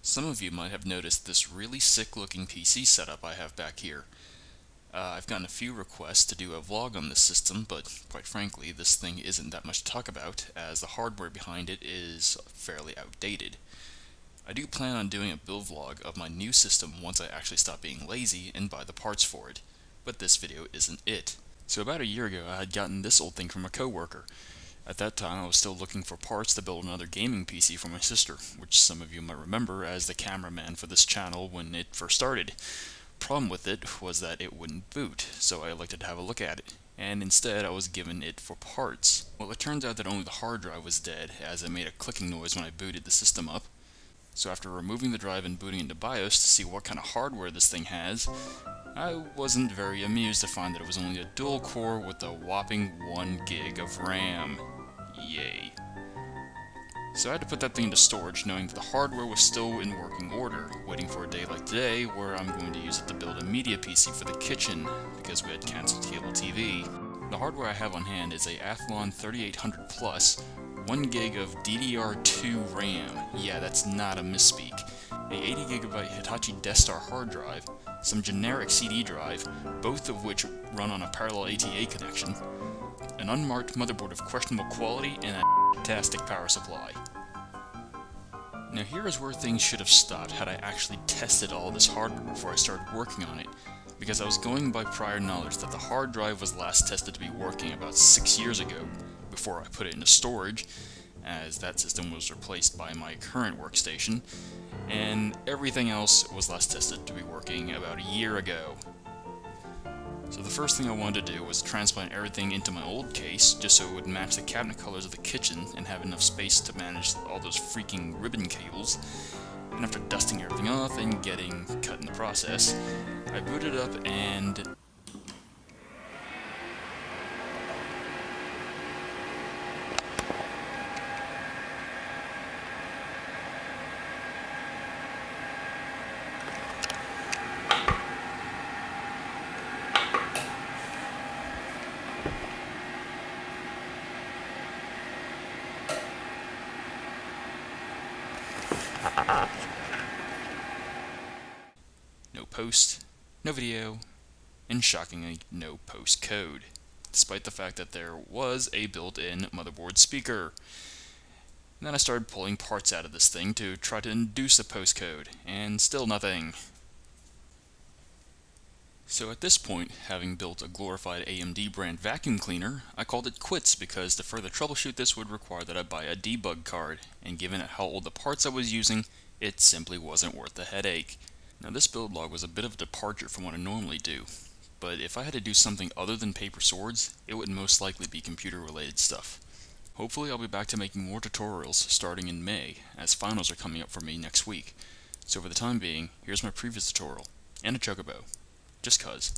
Some of you might have noticed this really sick looking PC setup I have back here. I've gotten a few requests to do a vlog on this system, but quite frankly this thing isn't that much to talk about, as the hardware behind it is fairly outdated. I do plan on doing a build vlog of my new system once I actually stop being lazy and buy the parts for it, but this video isn't it. So about a year ago I had gotten this old thing from a coworker. At that time I was still looking for parts to build another gaming PC for my sister, which some of you might remember as the cameraman for this channel when it first started. Problem with it was that it wouldn't boot, so I elected to have a look at it, and instead I was given it for parts. Well, it turns out that only the hard drive was dead, as it made a clicking noise when I booted the system up. So after removing the drive and booting into BIOS to see what kind of hardware this thing has, I wasn't very amused to find that it was only a dual core with a whopping 1 gig of RAM. Yay. So I had to put that thing into storage, knowing that the hardware was still in working order, waiting for a day like today where I'm going to use it to build a media PC for the kitchen, because we had cancelled cable TV. The hardware I have on hand is a Athlon 3800 Plus, 1 gig of DDR2 RAM, yeah, that's not a misspeak, a 80GB Hitachi Desktop hard drive, some generic CD drive, both of which run on a parallel ATA connection, an unmarked motherboard of questionable quality, and a fantastic power supply. Now here is where things should have stopped had I actually tested all of this hardware before I started working on it, because I was going by prior knowledge that the hard drive was last tested to be working about 6 years ago, before I put it into storage, as that system was replaced by my current workstation, and everything else was last tested to be working about a year ago. So the first thing I wanted to do was transplant everything into my old case, just so it would match the cabinet colors of the kitchen and have enough space to manage all those freaking ribbon cables. And after dusting everything off and getting cut in the process, I booted up and... no post, no video, and shockingly no post code, despite the fact that there was a built-in motherboard speaker. And then I started pulling parts out of this thing to try to induce a post code, and still nothing. So at this point, having built a glorified AMD brand vacuum cleaner, I called it quits because to further troubleshoot this would require that I buy a debug card, and given how old the parts I was using, it simply wasn't worth the headache. Now this build log was a bit of a departure from what I normally do, but if I had to do something other than paper swords, it would most likely be computer related stuff. Hopefully I'll be back to making more tutorials starting in May, as finals are coming up for me next week. So for the time being, here's my previous tutorial, and a chocobo. Just cuz.